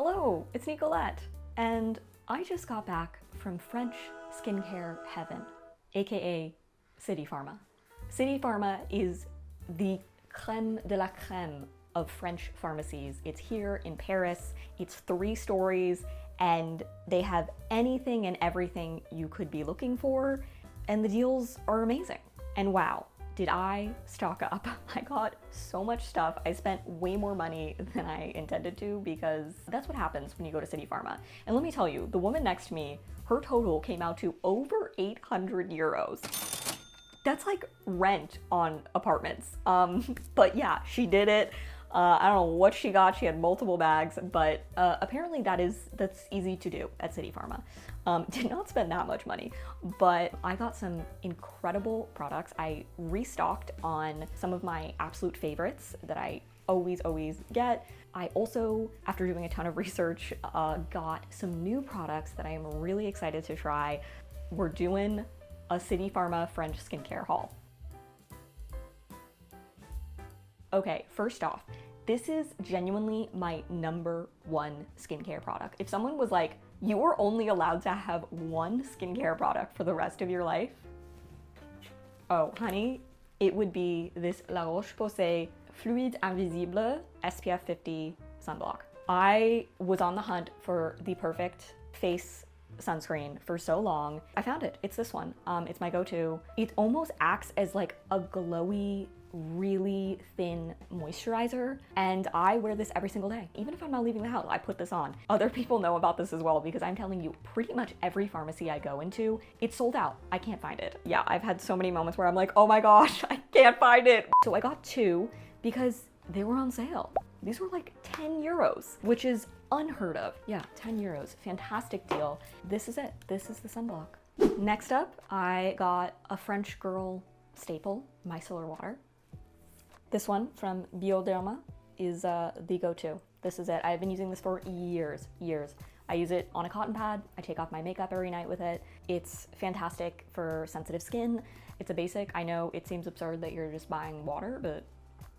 Hello, it's Nicolette, and I just got back from French skincare heaven, aka Citypharma. Citypharma is the crème de la crème of French pharmacies. It's here in Paris, it's 3 stories, and they have anything and everything you could be looking for, and the deals are amazing. And wow, did I stock up. I got so much stuff. I spent way more money than I intended to because that's what happens when you go to Citypharma. And let me tell you, the woman next to me, her total came out to over 800 euros. That's like rent on apartments. But yeah, she did it. I don't know what she got. She had multiple bags, but apparently that's easy to do at Citypharma. Did not spend that much money, but I got some incredible products. I restocked on some of my absolute favorites that I always get. I also, after doing a ton of research, got some new products that I am really excited to try. We're doing a Citypharma French skincare haul. Okay, first off, this is genuinely my #1 skincare product. If someone was like, you are only allowed to have one skincare product for the rest of your life, oh honey, it would be this La Roche-Posay Fluide Invisible SPF 50 Sunblock. I was on the hunt for the perfect face sunscreen for so long. I found it. It's this one. It's my go-to. It almost acts as like a glowy, really thin moisturizer, and I wear this every single day. Even if I'm not leaving the house, I put this on. Other people know about this as well because I'm telling you, pretty much every pharmacy I go into, it's sold out. I can't find it. Yeah, I've had so many moments where I'm like, oh my gosh, I can't find it. So I got 2 because they were on sale. These were like 10 euros, which is unheard of. Yeah, 10 euros, fantastic deal. This is it. This is the sunblock. Next up, I got a French girl staple, micellar water. This one from Bioderma is the go-to. This is it. I've been using this for years. I use it on a cotton pad. I take off my makeup every night with it. It's fantastic for sensitive skin. It's a basic. I know it seems absurd that you're just buying water, but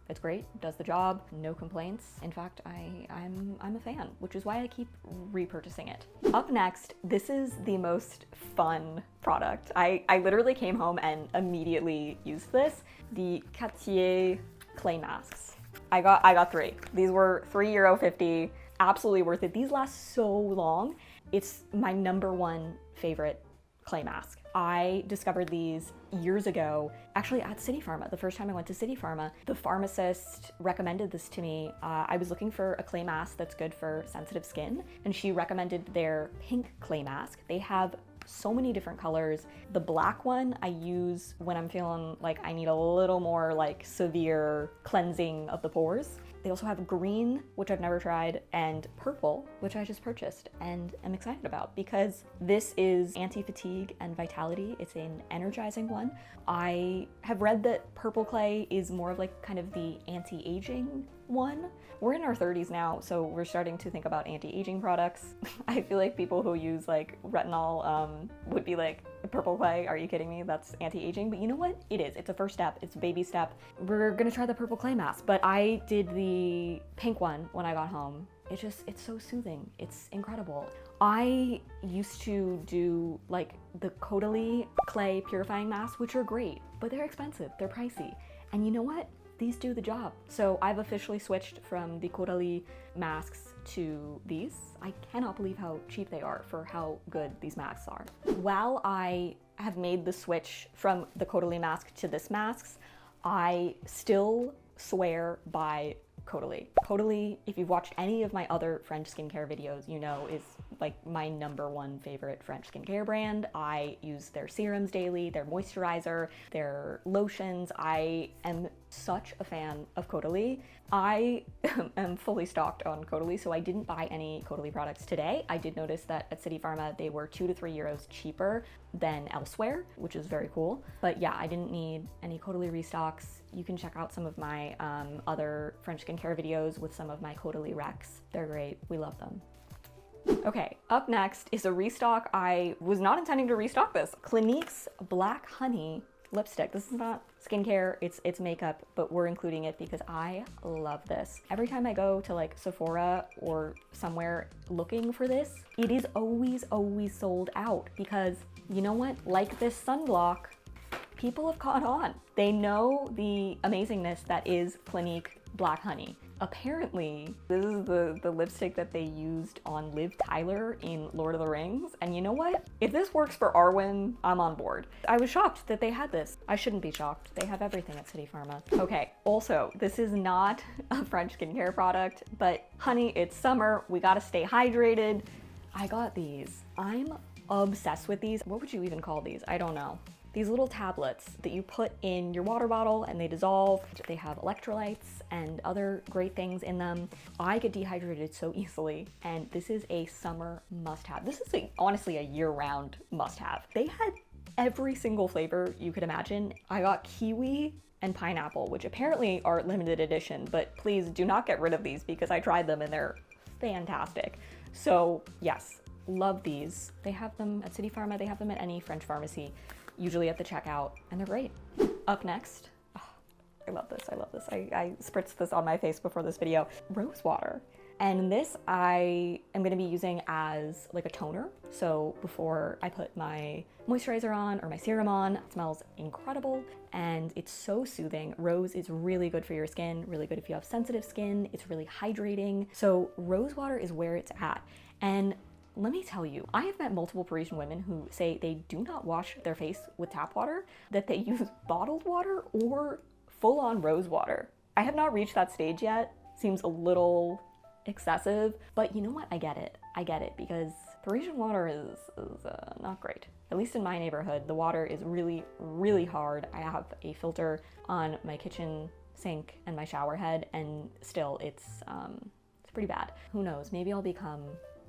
it's great, does the job, no complaints. In fact, I'm a fan, which is why I keep repurchasing it. Up next, this is the most fun product. I literally came home and immediately used this. The Cattier clay masks. I got 3. These were €3.50, absolutely worth it. These last so long. It's my #1 favorite clay mask. I discovered these years ago, actually at Citypharma. The first time I went to Citypharma, the pharmacist recommended this to me. I was looking for a clay mask that's good for sensitive skin, and she recommended their pink clay mask. They have so many different colors. The black one I use when I'm feeling like I need a little more like severe cleansing of the pores. They also have green, which I've never tried, and purple, which I just purchased and am excited about because this is anti-fatigue and vitality. It's an energizing one. I have read that purple clay is more of like kind of the anti-aging one. We're in our 30s now, so we're starting to think about anti-aging products. I feel like people who use like retinol would be like, purple clay, are you kidding me? That's anti-aging. But you know what? It is. It's a first step. It's a baby step. We're gonna try the purple clay mask, but I did the pink one when I got home. It's so soothing. It's incredible. I used to do like the Caudalie clay purifying masks, which are great, but they're expensive. They're pricey. And you know what? These do the job. So I've officially switched from the Caudalie masks to these. I cannot believe how cheap they are for how good these masks are. While I have made the switch from the Caudalie mask to this mask, I still swear by Caudalie. Caudalie, if you've watched any of my other French skincare videos, you know is like my #1 favorite French skincare brand. I use their serums daily, their moisturizer, their lotions. I am such a fan of Caudalie. I am fully stocked on Caudalie, so I didn't buy any Caudalie products today. I did notice that at Citypharma they were €2 to €3 cheaper than elsewhere, which is very cool. But yeah, I didn't need any Caudalie restocks. You can check out some of my other French skincare videos with some of my Caudalie recs. They're great. We love them. Okay, up next is a restock. I was not intending to restock this. Clinique's Black Honey lipstick. This is not skincare, it's makeup, but we're including it because I love this. Every time I go to like Sephora or somewhere looking for this, it is always sold out because you know what? Like this sunblock, people have caught on. They know the amazingness that is Clinique Black Honey. Apparently, this is the lipstick that they used on Liv Tyler in Lord of the Rings. And you know what? If this works for Arwen, I'm on board. I was shocked that they had this. I shouldn't be shocked. They have everything at Citypharma. Okay, also, this is not a French skincare product, but honey, it's summer. We gotta stay hydrated. I got these. I'm obsessed with these. What would you even call these? I don't know. These little tablets that you put in your water bottle and they dissolve. They have electrolytes and other great things in them. I get dehydrated so easily, and this is a summer must-have. This is honestly a year-round must-have. They had every single flavor you could imagine. I got kiwi and pineapple, which apparently are limited edition, but please do not get rid of these because I tried them and they're fantastic. So yes, love these. They have them at Citypharma, they have them at any French pharmacy, usually at the checkout, and they're great. Up next, oh, I love this, I love this. I spritzed this on my face before this video. Rose water. And this I am gonna be using as like a toner. So before I put my moisturizer on or my serum on, it smells incredible and it's so soothing. Rose is really good for your skin, really good if you have sensitive skin. It's really hydrating. So rose water is where it's at. And let me tell you, I have met multiple Parisian women who say they do not wash their face with tap water, that they use bottled water or full-on rose water. I have not reached that stage yet. Seems a little excessive, but you know what? I get it. I get it because Parisian water is not great. At least in my neighborhood, the water is really hard. I have a filter on my kitchen sink and my shower head, and still it's pretty bad. Who knows? Maybe I'll become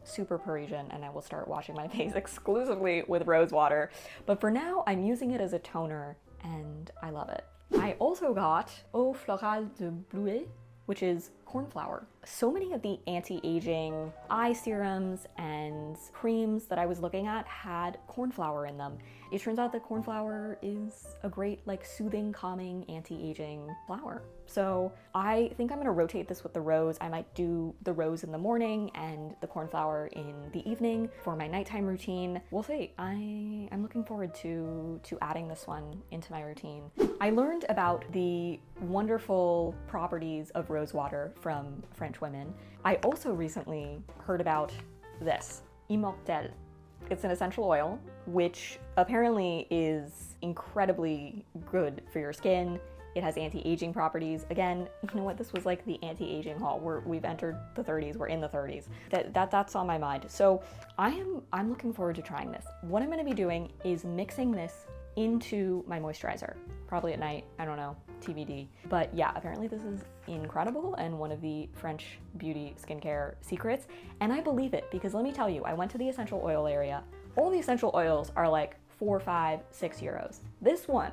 super Parisian and I will start washing my face exclusively with rose water. But for now, I'm using it as a toner and I love it. I also got Eau Florale de Bluet, which is cornflower. So many of the anti-aging eye serums and creams that I was looking at had cornflower in them. It turns out that cornflower is a great, like, soothing, calming, anti-aging flower. So I think I'm gonna rotate this with the rose. I might do the rose in the morning and the cornflower in the evening for my nighttime routine. We'll see. I'm looking forward to adding this one into my routine. I learned about the wonderful properties of rose water from French women. I also recently heard about this, Immortelle. It's an essential oil, which apparently is incredibly good for your skin. It has anti-aging properties. Again, you know what? This was like the anti-aging haul. We've entered the 30s. We're in the 30s. That's on my mind. So I'm looking forward to trying this. What I'm going to be doing is mixing this into my moisturizer, probably at night. I don't know, TBD. But yeah, apparently this is incredible and one of the French beauty skincare secrets. And I believe it because let me tell you, I went to the essential oil area. All the essential oils are like 4, 5, 6 euros. This one,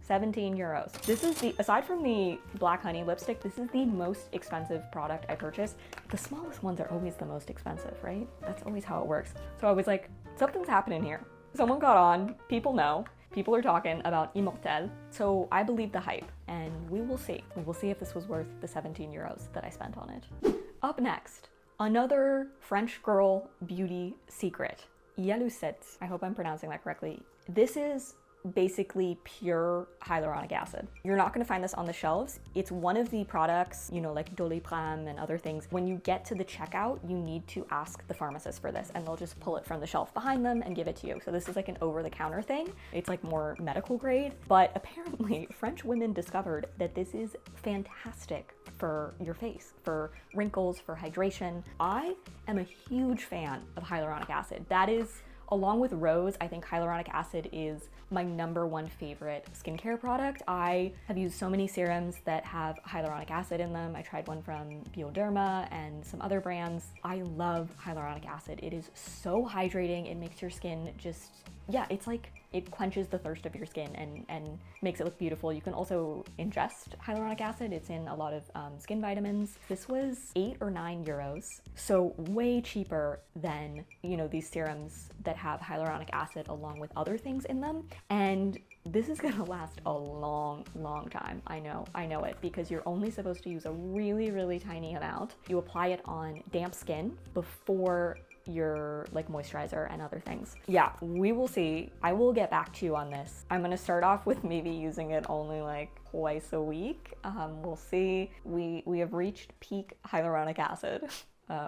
17 euros. This is aside from the black honey lipstick, this is the most expensive product I purchased. The smallest ones are always the most expensive, right? That's always how it works. So I was like, something's happening here. Someone got on, people know. People are talking about Immortelle, so I believe the hype, and we will see. We will see if this was worth the 17 euros that I spent on it. Up next, another French girl beauty secret, Ialuset. I hope I'm pronouncing that correctly. This is basically pure hyaluronic acid. You're not going to find this on the shelves. It's one of the products, you know, like Doliprane and other things. When you get to the checkout, you need to ask the pharmacist for this and they'll just pull it from the shelf behind them and give it to you. So this is like an over-the-counter thing. It's like more medical grade, but apparently French women discovered that this is fantastic for your face, for wrinkles, for hydration. I am a huge fan of hyaluronic acid. That is, along with rose, I think hyaluronic acid is my #1 favorite skincare product. I have used so many serums that have hyaluronic acid in them. I tried one from Bioderma and some other brands. I love hyaluronic acid. It is so hydrating. It makes your skin just, yeah, it's like, it quenches the thirst of your skin and makes it look beautiful. You can also ingest hyaluronic acid. It's in a lot of skin vitamins. This was 8 or 9 euros, so way cheaper than, you know, these serums that have hyaluronic acid along with other things in them. And This is gonna last a long time. I know it, because you're only supposed to use a really tiny amount. You apply it on damp skin before your like moisturizer and other things. Yeah, we will see. I will get back to you on this. I'm gonna start off with maybe using it only like twice a week. We'll see. We have reached peak hyaluronic acid.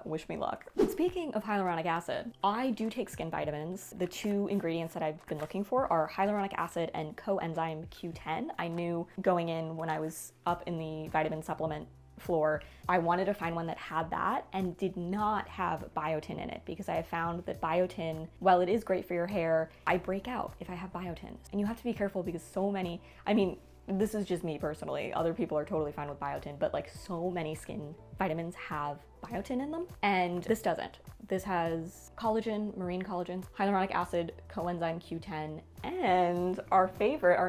Wish me luck. Speaking of hyaluronic acid, I do take skin vitamins. The two ingredients that I've been looking for are hyaluronic acid and coenzyme Q10. I knew going in when I was up in the vitamin supplement floor, I wanted to find one that had that and did not have biotin in it, because I have found that biotin, while it is great for your hair, I break out if I have biotin. And you have to be careful because so many, I mean, this is just me personally, other people are totally fine with biotin, but like so many skin vitamins have biotin in them, and this doesn't. This has collagen, marine collagen, hyaluronic acid, coenzyme Q10, and our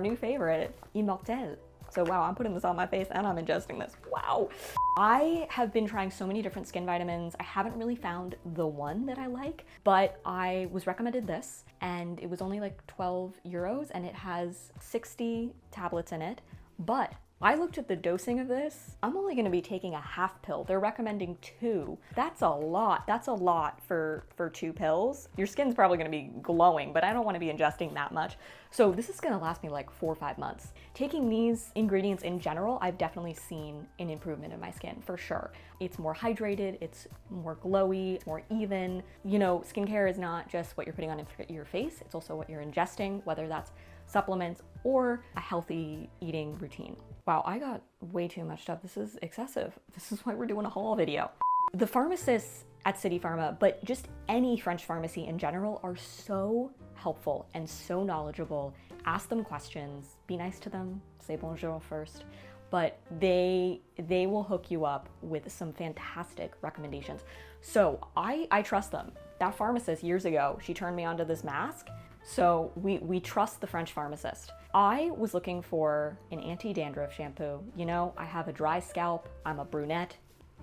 new favorite, Immortelle. So wow, I'm putting this on my face and I'm ingesting this. Wow. I have been trying so many different skin vitamins. I haven't really found the one that I like, but I was recommended this and it was only like 12 euros and it has 60 tablets in it. But I looked at the dosing of this. I'm only gonna be taking a half pill. They're recommending 2. That's a lot. That's a lot for 2 pills. Your skin's probably gonna be glowing, but I don't wanna be ingesting that much. So this is gonna last me like 4 or 5 months. Taking these ingredients in general, I've definitely seen an improvement in my skin, for sure. It's more hydrated, it's more glowy, it's more even. You know, skincare is not just what you're putting on your face, it's also what you're ingesting, whether that's supplements or a healthy eating routine. Wow, I got way too much stuff. This is excessive. This is why we're doing a haul video. The pharmacists at Citypharma, but just any French pharmacy in general, are so helpful and so knowledgeable. Ask them questions, be nice to them, say bonjour first, but they will hook you up with some fantastic recommendations. So I trust them. That pharmacist years ago, she turned me onto this mask. So we trust the French pharmacist. I was looking for an anti-dandruff shampoo. You know, I have a dry scalp, I'm a brunette.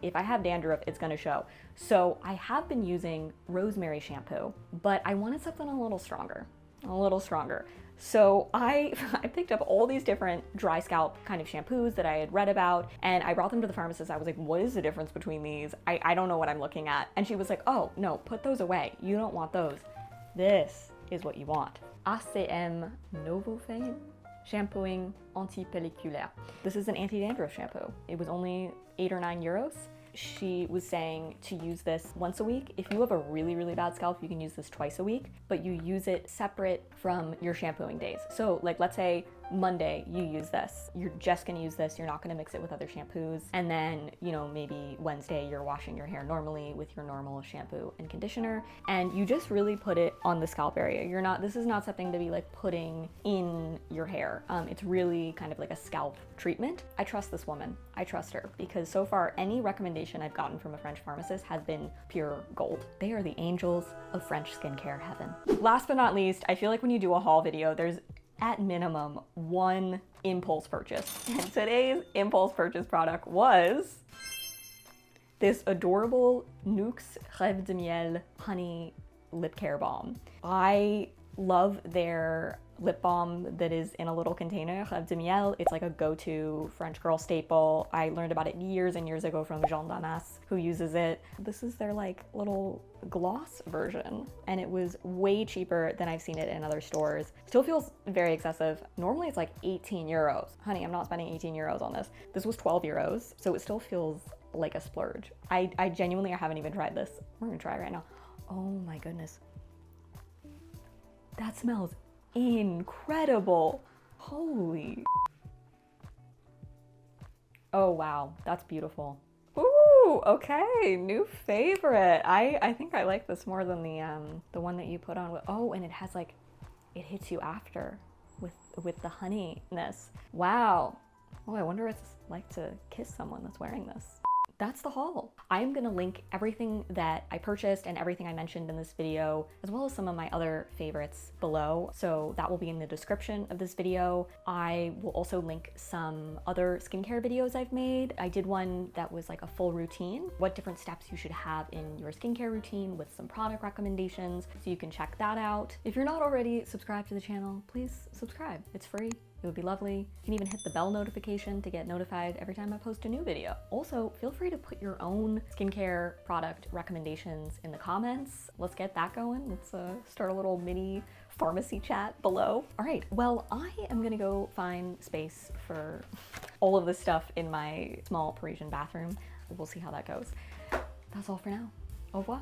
If I have dandruff, it's gonna show. So I have been using rosemary shampoo, but I wanted something a little stronger. So I picked up all these different dry scalp kind of shampoos that I had read about, and I brought them to the pharmacist. I was like, what is the difference between these? I don't know what I'm looking at. And she was like, oh no, put those away. You don't want those. This is what you want. ACM Novophane Shampooing Anti-Pelliculaire. This is an anti-dandruff shampoo. It was only 8 or 9 euros. She was saying to use this once a week. If you have a really bad scalp, you can use this twice a week, but you use it separate from your shampooing days. So like, let's say Monday you use this, you're just gonna use this, you're not gonna mix it with other shampoos, and then, you know, maybe Wednesday you're washing your hair normally with your normal shampoo and conditioner, and you just really put it on the scalp area. This is not something to be like putting in your hair. It's really kind of like a scalp treatment. I trust this woman. I trust her, because so far any recommendation I've gotten from a French pharmacist has been pure gold. They are the angels of French skincare heaven. Last but not least, I feel like when you do a haul video, there's at minimum one impulse purchase. And today's impulse purchase product was this adorable Nuxe Reve de Miel honey lip care balm. I love their lip balm that is in a little container, Reve de Miel. It's like a go-to French girl staple. I learned about it years and years ago from Jean Damas, who uses it. This is their like little gloss version, and it was way cheaper than I've seen it in other stores. Still feels very excessive. Normally it's like 18 euros. Honey, I'm not spending 18 euros on this. This was 12 euros, so it still feels like a splurge. I genuinely haven't even tried this. We're gonna try it right now. Oh my goodness. That smells incredible. Holy. Oh wow, that's beautiful. Ooh, okay, new favorite. I think I like this more than the one that you put on with, oh, and it has like, it hits you after with the honeyness. Wow. Oh, I wonder what it's like to kiss someone that's wearing this. that's the haul. I am gonna link everything that I purchased and everything I mentioned in this video, as well as some of my other favorites below. So that will be in the description of this video. I will also link some other skincare videos I've made. I did one that was like a full routine, what different steps you should have in your skincare routine with some product recommendations. So you can check that out. If you're not already subscribed to the channel, please subscribe. It's free. It would be lovely. You can even hit the bell notification to get notified every time I post a new video. Also, feel free to put your own skincare product recommendations in the comments. Let's get that going. Let's start a little mini pharmacy chat below. All right, well, I am gonna go find space for all of this stuff in my small Parisian bathroom. We'll see how that goes. That's all for now. Au revoir.